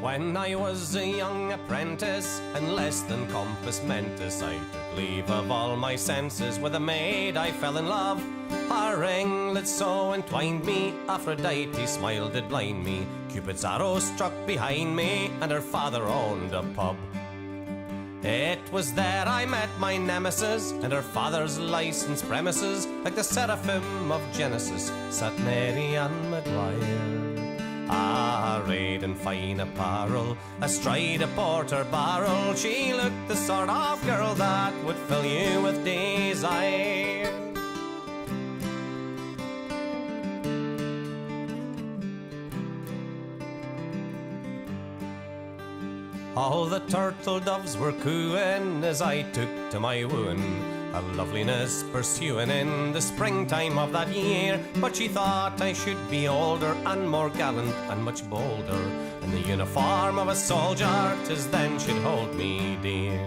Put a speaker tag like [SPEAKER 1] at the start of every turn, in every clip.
[SPEAKER 1] When I was a young apprentice, and less than compass mentis, I took leave of all my senses. With a maid I fell in love, her ringlets so entwined me, Aphrodite smile did blind me, Cupid's arrow struck behind me, and her father owned a pub. It was there I met my nemesis, and her father's licensed premises, like the seraphim of Genesis, sat Mary Ann Maguire. Arrayed in fine apparel, astride a porter barrel, she looked the sort of girl that would fill you with desire. All the turtle doves were cooing as I took to my wooing, her loveliness pursuing in the springtime of that year. But she thought I should be older and more gallant and much bolder, in the uniform of a soldier, 'tis then she'd hold me dear.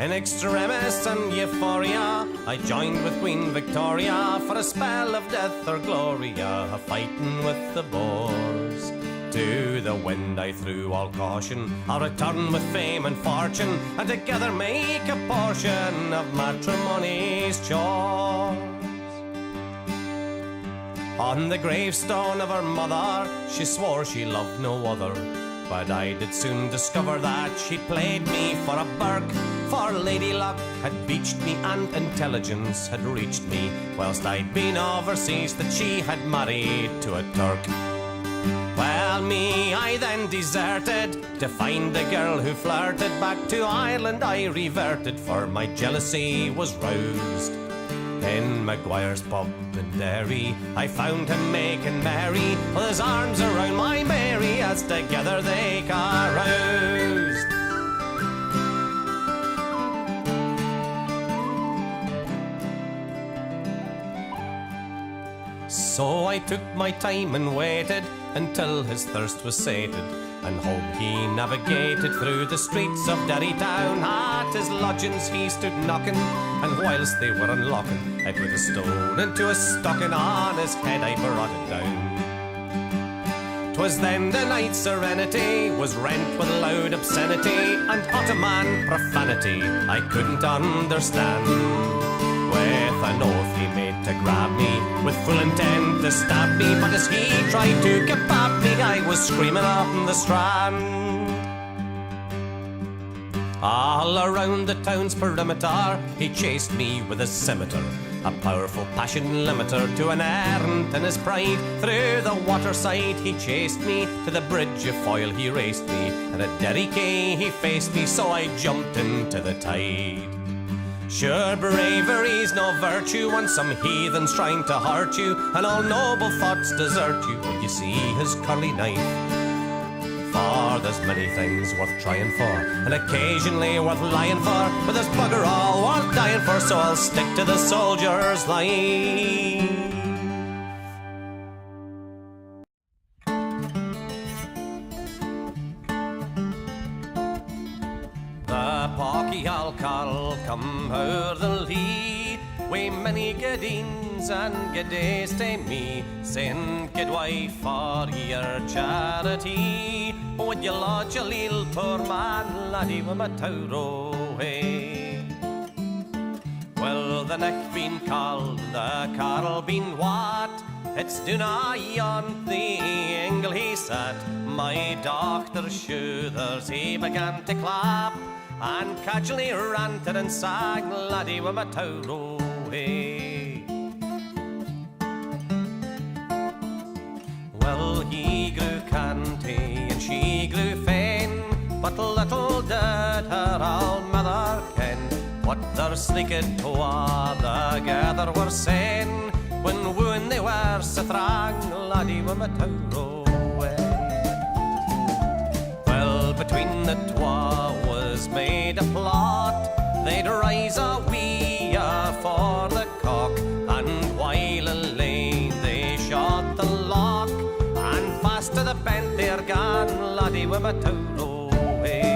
[SPEAKER 1] In extremis and euphoria, I joined with Queen Victoria for a spell of death or gloria, fighting with the Boers. To the wind I threw all caution, I'll return with fame and fortune, and together make a portion of matrimony's chores. On the gravestone of her mother, she swore she loved no other, but I did soon discover that she played me for a birk, for Lady Luck had beached me and intelligence had reached me, whilst I'd been overseas that she had married to a Turk. Well, me, I then deserted to find the girl who flirted. Back to Ireland I reverted, for my jealousy was roused. In Maguire's pub in Derry I found him making merry, with his arms around my Mary as together they caroused. So I took my time and waited until his thirst was sated, and home he navigated through the streets of Derry town. At his lodgings he stood knocking, and whilst they were unlocking, I put a stone into a stocking, on his head I brought it down. 'Twas then the night's serenity was rent with loud obscenity and Ottoman profanity I couldn't understand. With an oath he made to grab me, with full intent to stab me, but as he tried to kebab me, I was screaming up the Strand. All around the town's perimeter he chased me with a scimitar, a powerful passion limiter to an errant in his pride. Through the waterside he chased me, to the bridge of Foyle he raced me, and at Derry Quay he faced me, so I jumped into the tide. Sure, bravery's no virtue when some heathen's trying to hurt you, and all noble thoughts desert you when you see his curly knife. For there's many things worth trying for, and occasionally worth lying for, but there's bugger all worth dying for, so I'll stick to the soldier's life. I'll call come o'er the lea, wi' many gudeens and good days to me, saying, "Guidwife, for your charity, would you lodge a leal poor man, laddie, wi' my tower away?" Well, the neck been called, the carl been wat, it's doona yon the angle he sat. My doctor's shoethers he began to clap, and casually ranted and sang, "Laddie, wi' my tower away." Well, he grew canty and she grew fain, but little did her old mother ken what their sleeked together were saying, when wooing they were so thrang, "Laddie, wi' my tower away." Well, between the twa was made a plot, they'd rise a wee for the cock, and while a lane they shot the lock, and fast to the bent they're gone, "Laddie, wi' my tower away."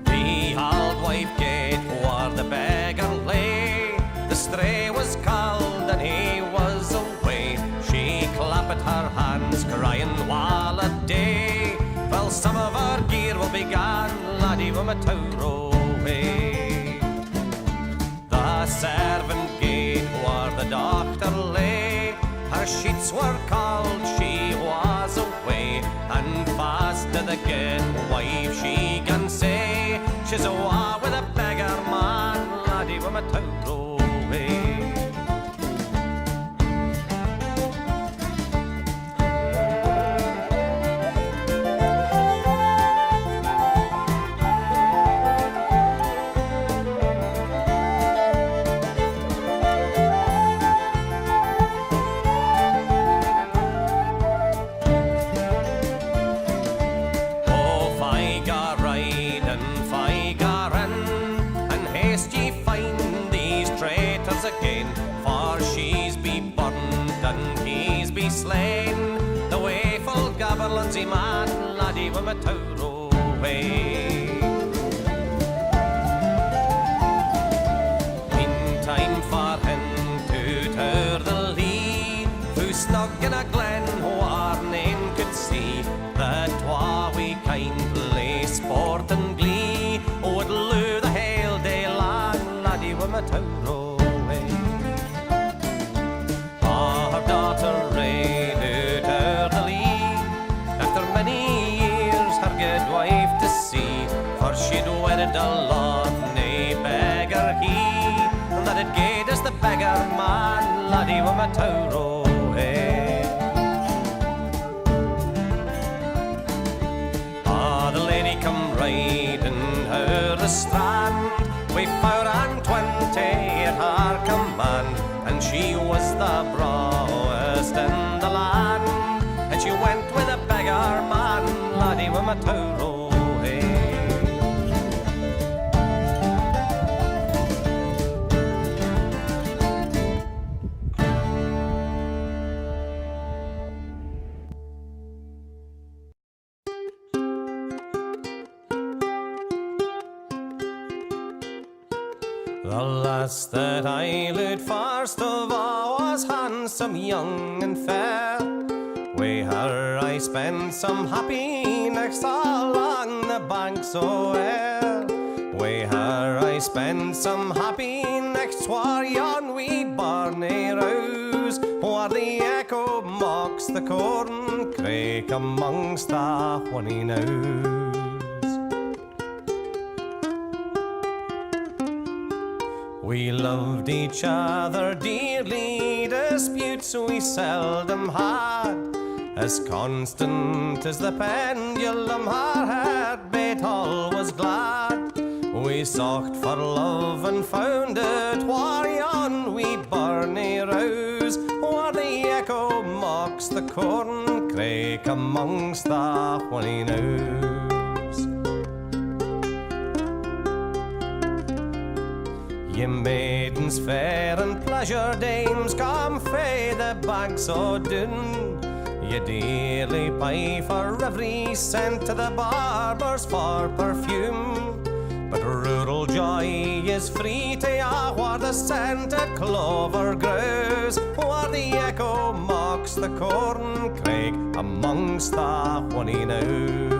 [SPEAKER 1] The auld wife gate where the beggar lay, the stray was called and he was away. She clapped her Well, some of our gear will be gone, laddie, with my tower away. The servant gate where the doctor lay, her sheets were cold, she was away, and fast to the good wife she can say, she's awa with a beggar man, laddie, with my tower away. Again, for she's be burned and he's be slain. The wayful gaberlunzy man, laddie, with my tower away. Meantime for him to tour the lee, who snug in a glen where none could see, that twa we kindly sport and glee would lure the hail day long, laddie, with my tower away. She'd wedded a lonely beggar he, that it gave us the beggar man, laddie, with my tower away. Ah, the lady come riding her the strand, with 420 at her command, and she was the brawest in the land, and she went with a beggar man, laddie, with my tower away. The lass that I looked first of all was handsome, young and fair. Wi' her I spent some happy nights along the banks o' Ayr. Wi' her I spent some happy nights where yon wee barney rouse, where the echo mocks the corn crake amongst the whinny knows. We loved each other dearly, disputes we seldom had, as constant as the pendulum her heartbeat all was glad. We sought for love and found it where yon wee barney rouse, where the echo mocks the corn crake amongst the whinny knows. Ye maidens fair and pleasure dames, come fae the banks o' Doon. Ye dearly pay for every cent to the barbers for perfume, but rural joy is free to ya where the scented clover grows, where the echo mocks the corn crake amongst the whinny knows.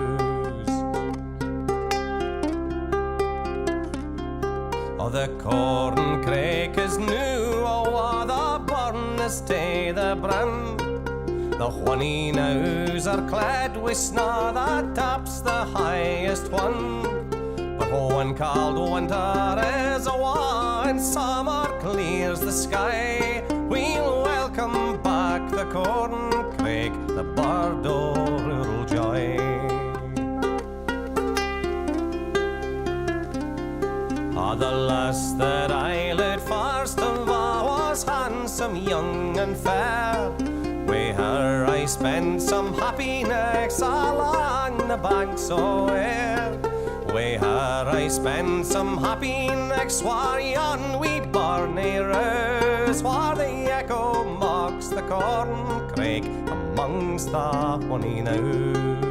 [SPEAKER 1] Oh, the corn crake is new, oh, the burn is tae the bran. The whinny knows are clad with snaw, the top's the highest one. But when cold winter is awa and summer clears the sky, we'll welcome back the corn crake, the bird o' rural joy. Ah, the lass that I led first of all was handsome, young and fair. Wi' her I spent some happy nights along the banks o' Ayr. Wi' her I spent some happy nights where yon wee barney rouse, where the echo mocks the corn crake amongst the whinny knows.